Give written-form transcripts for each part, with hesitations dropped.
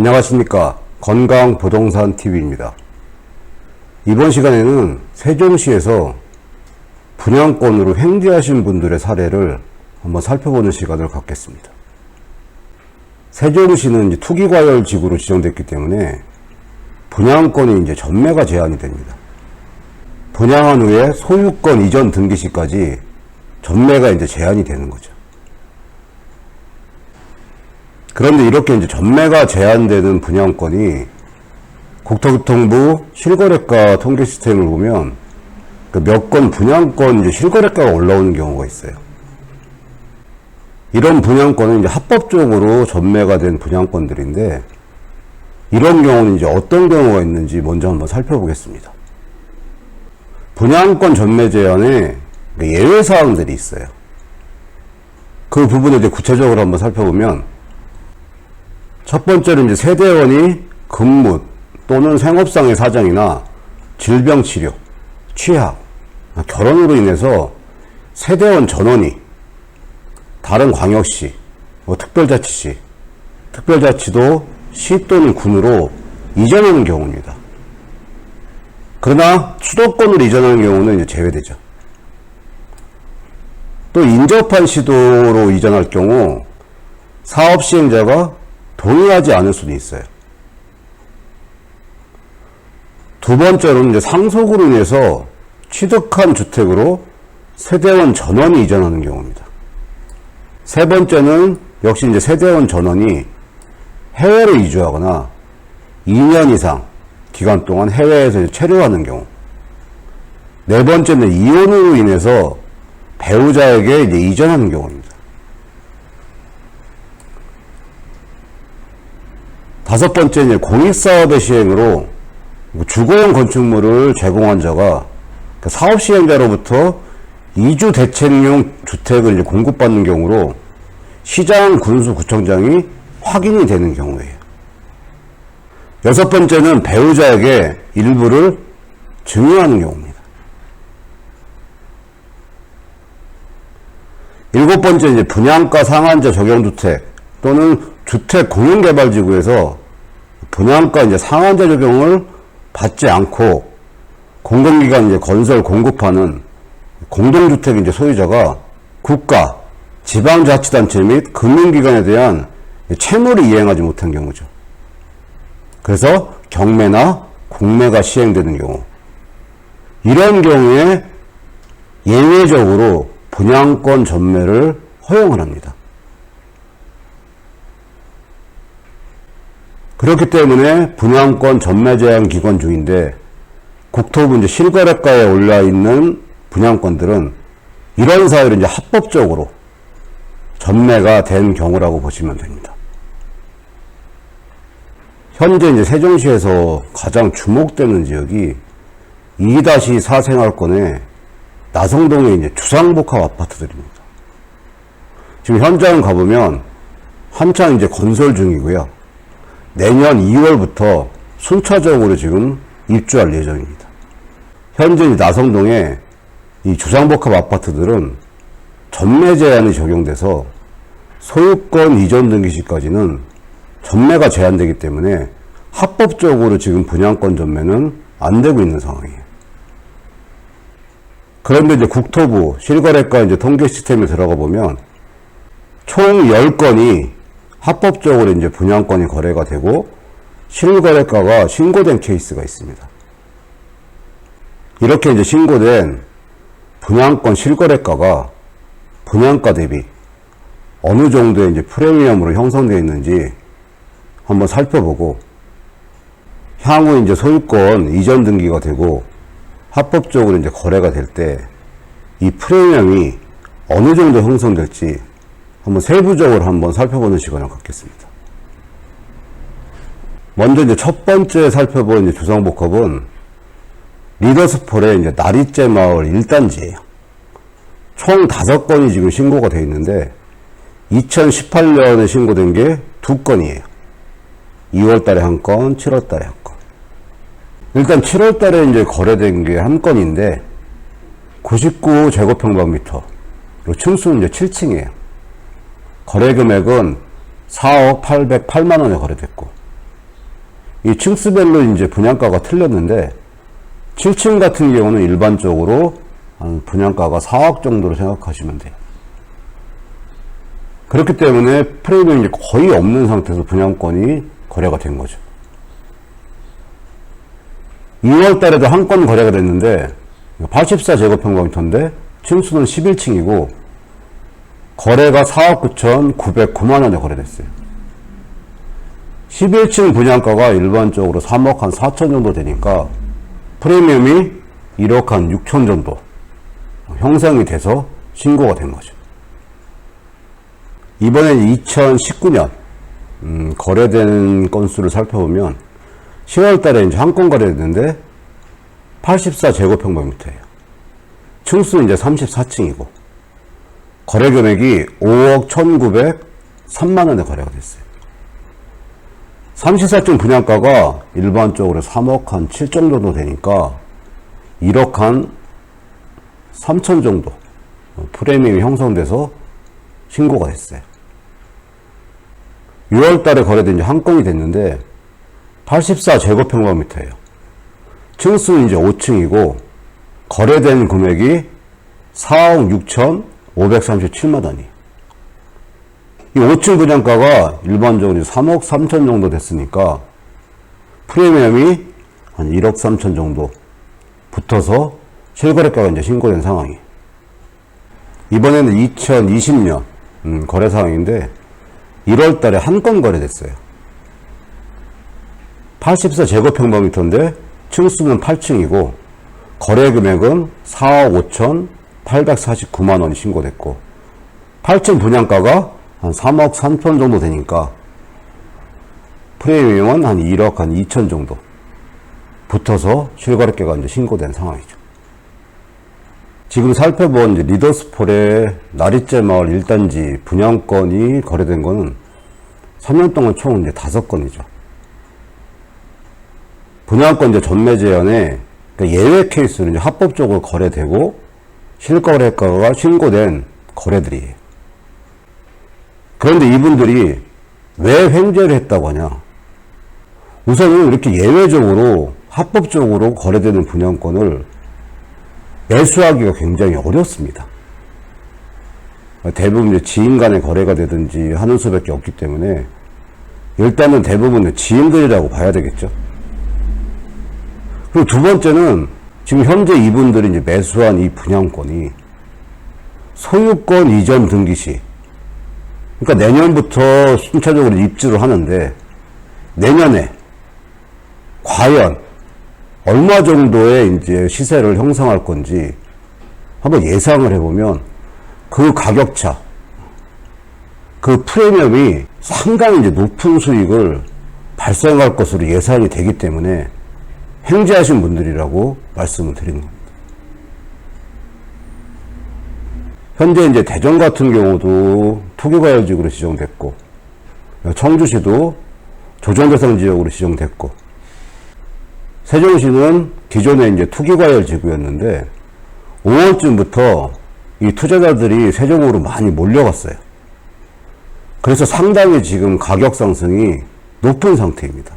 안녕하십니까. 건강부동산TV입니다. 이번 시간에는 세종시에서 분양권으로 횡재하신 분들의 사례를 한번 살펴보는 시간을 갖겠습니다. 세종시는 이제 투기과열지구로 지정됐기 때문에 분양권이 이제 전매가 제한이 됩니다. 분양한 후에 소유권 이전 등기 시까지 전매가 이제 제한이 되는 거죠. 그런데 이렇게 이제 전매가 제한되는 분양권이 국토교통부 실거래가 통계 시스템을 보면 몇 건 분양권 이제 실거래가가 올라오는 경우가 있어요. 이런 분양권은 이제 합법적으로 전매가 된 분양권들인데, 이런 경우는 이제 어떤 경우가 있는지 먼저 한번 살펴보겠습니다. 분양권 전매 제한에 예외 사항들이 있어요. 그 부분을 이제 구체적으로 한번 살펴보면, 첫 번째로 이제 세대원이 근무 또는 생업상의 사정이나 질병 치료, 취학, 결혼으로 인해서 세대원 전원이 다른 광역시, 특별자치시, 특별자치도 시 또는 군으로 이전하는 경우입니다. 그러나 수도권으로 이전하는 경우는 이제 제외되죠. 또 인접한 시도로 이전할 경우 사업 시행자가 동의하지 않을 수도 있어요. 두 번째로는 이제 상속으로 인해서 취득한 주택으로 세대원 전원이 이전하는 경우입니다. 세 번째는 역시 이제 세대원 전원이 해외로 이주하거나 2년 이상 기간 동안 해외에서 체류하는 경우. 네 번째는 이혼으로 인해서 배우자에게 이제 이전하는 경우입니다. 다섯 번째는 공익사업의 시행으로 주거용 건축물을 제공한 자가 사업 시행자로부터 이주 대책용 주택을 이제 공급받는 경우로 시장, 군수, 구청장이 확인이 되는 경우예요. 여섯 번째는 배우자에게 일부를 증여하는 경우입니다. 일곱 번째 이제 분양가 상한제 적용주택 또는 주택 공용개발지구에서 분양가 이제 상한제 적용을 받지 않고 공공기관 이제 건설 공급하는 공동주택 이제 소유자가 국가, 지방자치단체 및 금융기관에 대한 채무를 이행하지 못한 경우죠. 그래서 경매나 공매가 시행되는 경우, 이런 경우에 예외적으로 분양권 전매를 허용을 합니다. 그렇기 때문에 분양권 전매 제한 기간 중인데 국토부 이제 실거래가에 올라 있는 분양권들은 이런 사유로 이제 합법적으로 전매가 된 경우라고 보시면 됩니다. 현재 이제 세종시에서 가장 주목되는 지역이 2-4 생활권의 나성동의 이제 주상복합 아파트들입니다. 지금 현장 가보면 한창 이제 건설 중이고요. 내년 2월부터 순차적으로 지금 입주할 예정입니다. 현재 나성동의 이 주상복합 아파트들은 전매 제한이 적용돼서 소유권 이전 등기 시까지는 전매가 제한되기 때문에 합법적으로 지금 분양권 전매는 안 되고 있는 상황이에요. 그런데 이제 국토부 실거래가 이제 통계 시스템에 들어가 보면 총 10건이 합법적으로 이제 분양권이 거래가 되고 실거래가가 신고된 케이스가 있습니다. 이렇게 이제 신고된 분양권 실거래가가 분양가 대비 어느 정도의 이제 프리미엄으로 형성되어 있는지 한번 살펴보고, 향후 이제 소유권 이전 등기가 되고 합법적으로 이제 거래가 될 때 이 프리미엄이 어느 정도 형성될지 한번 세부적으로 한번 살펴보는 시간을 갖겠습니다. 먼저 이제 첫 번째 살펴본 이제 주상복합은 리더스폴의 이제 나리째 마을 1단지예요. 총 5건이 지금 신고가 되어 있는데 2018년에 신고된 게 2건이에요. 2월 달에 1건, 7월 달에 1건. 일단 7월 달에 이제 거래된 게 1건인데 99제곱평방미터. 층수는 이제 7층이에요. 거래 금액은 4억 808만 원에 거래됐고, 이 층수별로 이제 분양가가 틀렸는데 7층 같은 경우는 일반적으로 한 분양가가 4억 정도로 생각하시면 돼요. 그렇기 때문에 프리미엄이 거의 없는 상태에서 분양권이 거래가 된 거죠. 2월 달에도 한 건 거래가 됐는데 84제곱평방미터인데 층수는 11층이고 거래가 4억 9,909만 원에 거래됐어요. 11층 분양가가 일반적으로 3억 한 4천 정도 되니까 프리미엄이 1억 한 6천 정도 형성이 돼서 신고가 된 거죠. 이번엔 2019년 거래된 건수를 살펴보면 10월 달에 이제 한 건 거래됐는데 84제곱평방미터예요. 층수는 이제 34층이고 거래 금액이 5억 1,903만 원에 거래가 됐어요. 34층 분양가가 일반적으로 3억 한 7 정도 되니까 1억 한 3천 정도 프리미엄이 형성돼서 신고가 됐어요. 6월 달에 거래된 이제 한 건이 됐는데 84제곱평방미터예요. 층수는 이제 5층이고 거래된 금액이 4억 6,537만 원이. 이 5층 분양가가 일반적으로 3억 3천 정도 됐으니까 프리미엄이 한 1억 3천 정도 붙어서 실거래가가 이제 신고된 상황이. 이번에는 2020년 거래 상황인데 1월 달에 한 건 거래됐어요. 84제곱평방미터인데 층수는 8층이고 거래 금액은 4억 5,849만 원이 신고됐고 8층 분양가가 한 3억 3천 정도 되니까 프리미엄은 한 1억 한 2천 정도 붙어서 실거래가가 이제 신고된 상황이죠. 지금 살펴본 이제 리더스폴의 나리째 마을 1단지 분양권이 거래된 거는 3년 동안 총 이제 5건이죠. 분양권 이제 전매 제한에 그러니까 예외 케이스로 이제 합법적으로 거래되고 실거래가가 신고된 거래들이에요. 그런데 이분들이 왜 횡재를 했다고 하냐? 우선은 이렇게 예외적으로 합법적으로 거래되는 분양권을 매수하기가 굉장히 어렵습니다. 대부분 이제 지인 간의 거래가 되든지 하는 수밖에 없기 때문에 일단은 대부분 지인들이라고 봐야 되겠죠. 그리고 두 번째는 지금 현재 이분들이 이제 매수한 이 분양권이 소유권 이전 등기 시, 그러니까 내년부터 순차적으로 입주를 하는데 내년에 과연 얼마 정도의 이제 시세를 형성할 건지 한번 예상을 해보면 그 가격차, 그 프리미엄이 상당히 이제 높은 수익을 발생할 것으로 예상이 되기 때문에 횡재하신 분들이라고 말씀을 드리는 겁니다. 현재 이제 대전 같은 경우도 투기과열지구로 지정됐고, 청주시도 조정대상 지역으로 지정됐고, 세종시는 기존에 이제 투기과열 지구였는데 5월쯤부터 이 투자자들이 세종으로 많이 몰려갔어요. 그래서 상당히 지금 가격 상승이 높은 상태입니다.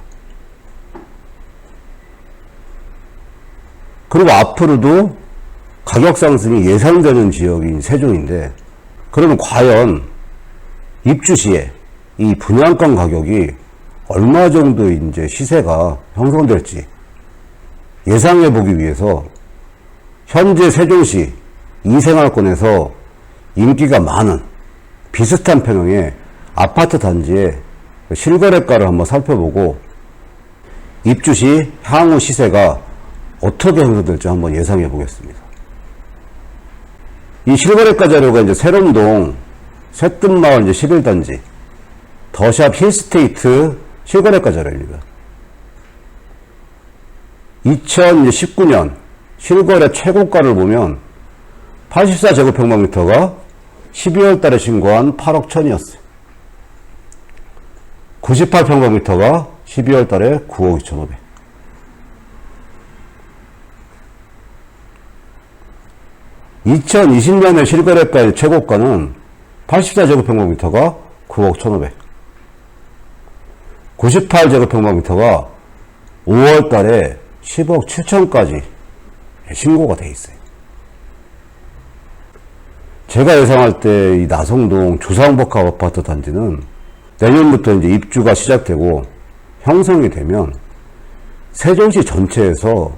그리고 앞으로도 가격 상승이 예상되는 지역인 세종인데, 그러면 과연 입주 시에 이 분양권 가격이 얼마 정도 이제 시세가 형성될지 예상해 보기 위해서 현재 세종시 이생활권에서 인기가 많은 비슷한 평형의 아파트 단지의 실거래가를 한번 살펴보고 입주 시 향후 시세가 어떻게 형성될지 한번 예상해 보겠습니다. 이 실거래가 자료가 이제 세롬동 새뜸마을 이제 11단지 더샵 힐스테이트 실거래가 자료입니다. 2019년 실거래 최고가를 보면 84제곱평방미터가 12월 달에 신고한 8억 1천이었어요. 98평방미터가 12월 달에 9억 2,500. (2020년에) 실거래가의 최고가는 84제곱평방미터가 9억 1,500. 98제곱평방미터가 5월 달에 10억 7천까지 신고가 돼 있어요. 제가 예상할 때 이 나성동 주상복합 아파트 단지는 내년부터 이제 입주가 시작되고 형성이 되면 세종시 전체에서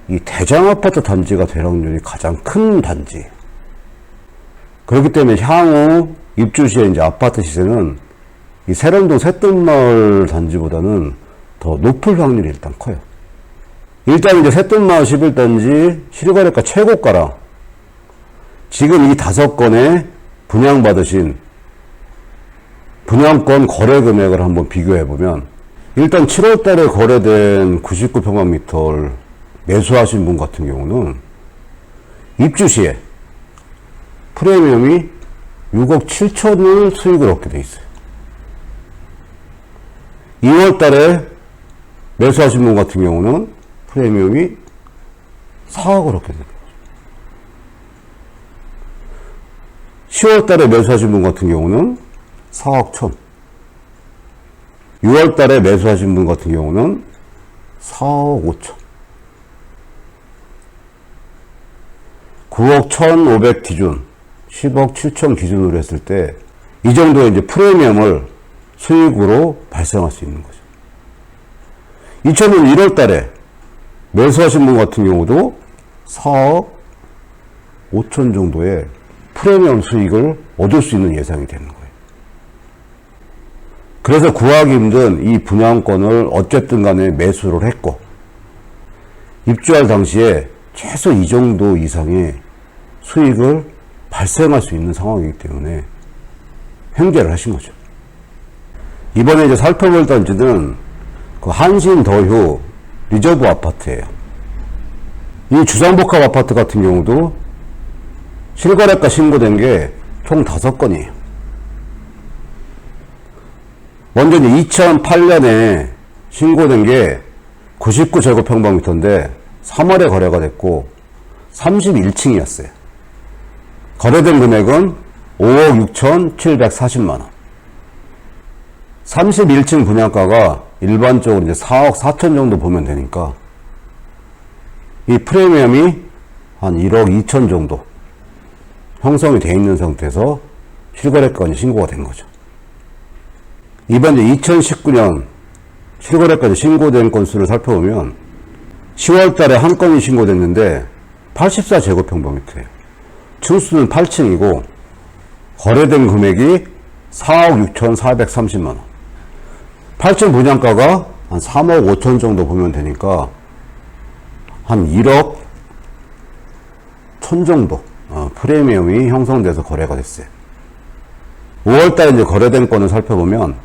이 대장 아파트 단지가 될 확률이 가장 큰 단지. 그렇기 때문에 향후 입주 시에 이제 아파트 시세는 이 세련동 새뜸마을 단지보다는 더 높을 확률이 일단 커요. 일단 이제 새뜸마을 11단지 실거래가 최고가랑 지금 이 5건에 분양받으신 분양권 거래 금액을 한번 비교해보면 일단 7월 달에 거래된 99평방미터를 매수하신 분 같은 경우는 입주 시에 프리미엄이 6억 7천을 수익을 얻게 돼 있어요. 2월 달에 매수하신 분 같은 경우는 프리미엄이 4억을 얻게 됩니다. 10월 달에 매수하신 분 같은 경우는 4억 1천. 6월 달에 매수하신 분 같은 경우는 4억 5천. 9억 1,500 기준, 10억 7천 기준으로 했을 때 이 정도의 이제 프리미엄을 수익으로 발생할 수 있는 거죠. 2000년 1월 달에 매수하신 분 같은 경우도 4억 5천 정도의 프리미엄 수익을 얻을 수 있는 예상이 되는 거예요. 그래서 구하기 힘든 이 분양권을 어쨌든 간에 매수를 했고 입주할 당시에 최소 이 정도 이상의 수익을 발생할 수 있는 상황이기 때문에 행제를 하신 거죠. 이번에 이제 살펴볼 단지는 그 한신더휴 리저브 아파트예요. 이 주상복합 아파트 같은 경우도 실거래가 신고된 게 총 5건이에요. 먼저 이제 2008년에 신고된 게 99제곱평방미터인데 3월에 거래가 됐고 31층이었어요. 거래된 금액은 5억 6,740만원. 31층 분양가가 일반적으로 이제 4억 4천 정도 보면 되니까 이 프리미엄이 한 1억 2천 정도 형성이 되어 있는 상태에서 실거래가가 신고가 된 거죠. 이번 2019년 실거래까지 신고된 건수를 살펴보면 10월 달에 한 건이 신고됐는데 84제곱평방미터예요. 층수는 8층이고 거래된 금액이 4억 6,430만원. 8층 분양가가 한 3억 5천 정도 보면 되니까 한 1억 1천 정도 프리미엄이 형성돼서 거래가 됐어요. 5월 달에 이제 거래된 건을 살펴보면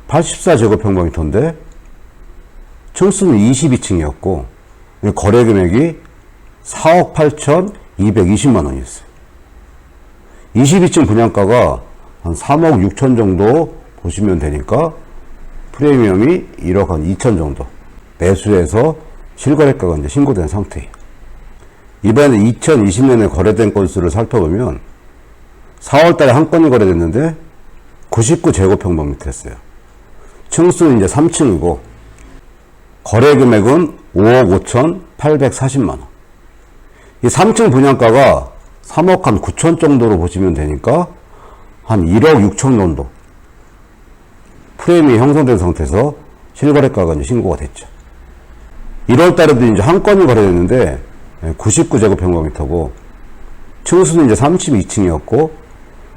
84제곱평방미터인데 층수는 22층이었고 거래 금액이 4억 8,220만 원이었어요. 22층 분양가가 한 3억 6천 정도 보시면 되니까 프리미엄이 1억 한 2천 정도 매수해서 실거래가가 이제 신고된 상태예요. 이번에 2020년에 거래된 건수를 살펴보면 4월 달에 한 건이 거래됐는데 99제곱평방미터였어요. 층수는 이제 3층이고 거래 금액은 5억 5,840만원. 이 3층 분양가가 3억 한 9천 정도로 보시면 되니까 한 1억 6천 정도 프레임이 형성된 상태에서 실거래가가 이제 신고가 됐죠. 1월 달에도 이제 한 건이 거래됐는데 99제곱평방미터고 층수는 이제 32층이었고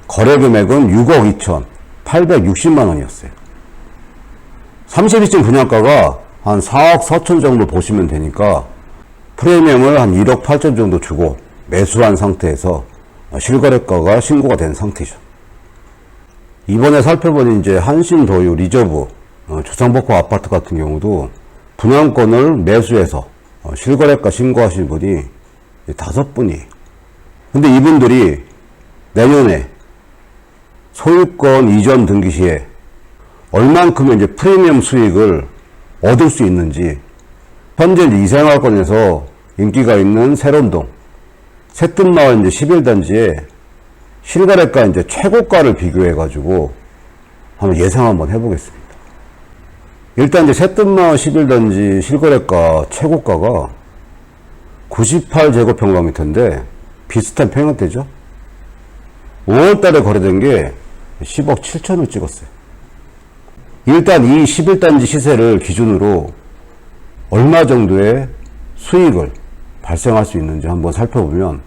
거래 금액은 6억 2천 860만 원이었어요. 32층 분양가가 한 4억 4천 정도 보시면 되니까 프리미엄을 한 1억 8천 정도 주고 매수한 상태에서 실거래가가 신고가 된 상태죠. 이번에 살펴본 이제 한신더휴 리저브 주상복합 아파트 같은 경우도 분양권을 매수해서 실거래가 신고하신 분이 5분이에요. 근데 이분들이 내년에 소유권 이전 등기 시에 얼만큼의 이제 프리미엄 수익을 얻을 수 있는지 현재 이제 이생활권에서 인기가 있는 세련동 새뜸마을 이제 11단지에 실거래가 이제 최고가를 비교해 가지고 한번 예상 한번 해보겠습니다. 일단 이제 새뜸마을 11단지 실거래가 최고가가 98제곱평방미터인데 비슷한 평형대죠. 5월달에 거래된 게 10억 7천을 찍었어요. 일단 이 11단지 시세를 기준으로 얼마 정도의 수익을 발생할 수 있는지 한번 살펴보면,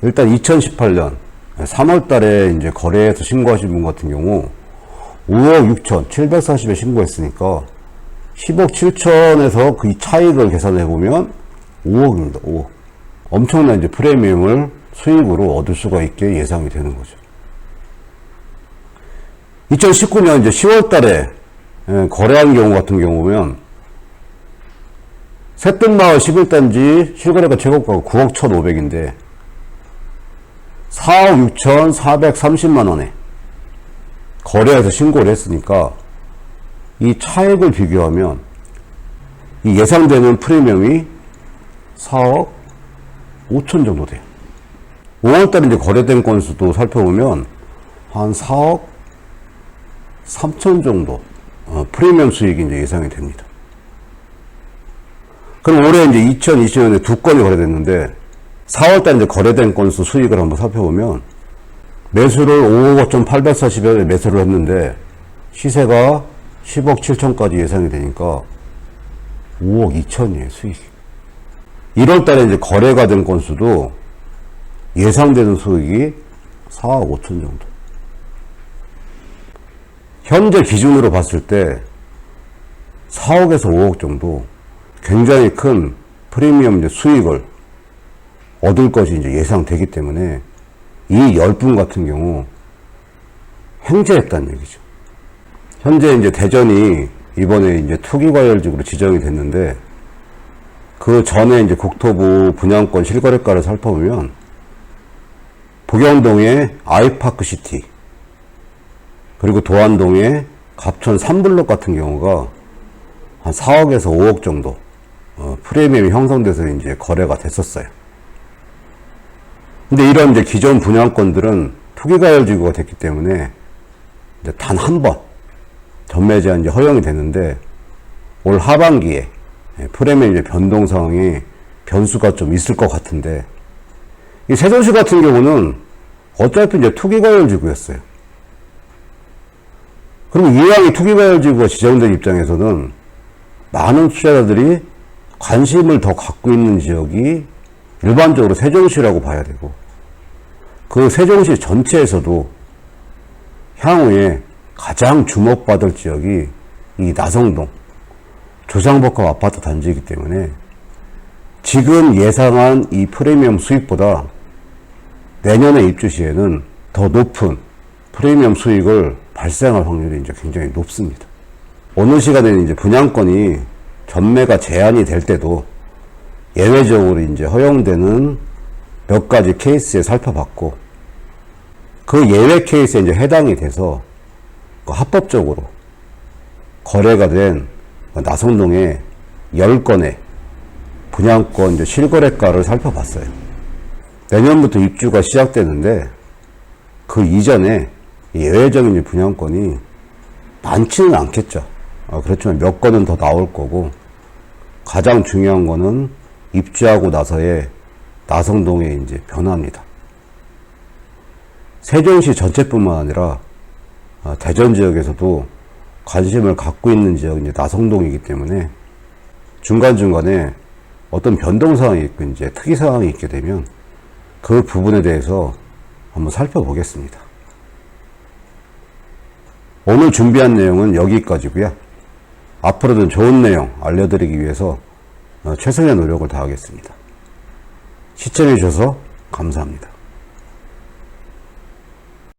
일단 2018년 3월달에 이제 거래해서 신고하신 분 같은 경우 5억 6천 740에 신고했으니까 10억 7천에서 그 차익을 계산해 보면 5억입니다. 5억. 엄청난 이제 프리미엄을 수익으로 얻을 수가 있게 예상이 되는 거죠. 2019년 이제 10월 달에 거래한 경우 같은 경우면 새뜸마을 11단지 실거래가 최고가가 9억 1,500인데 4억 6,430만 원에 거래해서 신고를 했으니까 이 차액을 비교하면 이 예상되는 프리미엄이 4억 5천 정도 돼요. 5월달에 이제 거래된 건수도 살펴보면 한 4억 3천 정도 프리미엄 수익이 이제 예상이 됩니다. 그럼 올해 이제 2020년에 두 건이 거래됐는데 4월달 이제 거래된 건수 수익을 한번 살펴보면 매수를 5억 5,840원에 매수를 했는데 시세가 10억 7천까지 예상이 되니까 5억 2천이에요, 수익이. 1월달에 이제 거래가 된 건수도 예상되는 수익이 4억 5천 정도. 현재 기준으로 봤을 때 4억에서 5억 정도 굉장히 큰 프리미엄 이제 수익을 얻을 것이 이제 예상되기 때문에 이 10분 같은 경우 횡재했다는 얘기죠. 현재 이제 대전이 이번에 이제 투기과열지구로 지정이 됐는데 그 전에 이제 국토부 분양권 실거래가를 살펴보면 복영동의 아이파크시티 그리고 도안동의 갑천 3블록 같은 경우가 한 4억에서 5억 정도 프리미엄이 형성돼서 이제 거래가 됐었어요. 근데 이런 이제 기존 분양권들은 투기과열지구가 됐기 때문에 이제 단 한 번 전매 제한 이제 허용이 됐는데 올 하반기에 프리미엄 이제 변동 상황이 변수가 좀 있을 것 같은데 이 세종시 같은 경우는 어차피 이제 투기과열지구였어요. 그리고 이왕이 투기과열지구가 지정된 입장에서는 많은 투자자들이 관심을 더 갖고 있는 지역이 일반적으로 세종시라고 봐야 되고 그 세종시 전체에서도 향후에 가장 주목받을 지역이 이 나성동 조상복합 아파트 단지이기 때문에 지금 예상한 이 프리미엄 수익보다 내년에 입주 시에는 더 높은 프리미엄 수익을 발생할 확률이 이제 굉장히 높습니다. 어느 시간에는 이제 분양권이 전매가 제한이 될 때도 예외적으로 이제 허용되는 몇 가지 케이스에 살펴봤고 그 예외 케이스에 이제 해당이 돼서 합법적으로 거래가 된 나성동의 10건의 분양권 이제 실거래가를 살펴봤어요. 내년부터 입주가 시작되는데 그 이전에 예외적인 분양권이 많지는 않겠죠. 그렇지만 몇 건은 더 나올 거고 가장 중요한 거는 입주하고 나서의 나성동의 이제 변화입니다. 세종시 전체뿐만 아니라 대전 지역에서도 관심을 갖고 있는 지역이 이제 나성동이기 때문에 중간중간에 어떤 변동 상황이 있고 이제 특이 상황이 있게 되면 그 부분에 대해서 한번 살펴보겠습니다. 오늘 준비한 내용은 여기까지고요. 앞으로도 좋은 내용 알려드리기 위해서 최선의 노력을 다하겠습니다. 시청해 주셔서 감사합니다.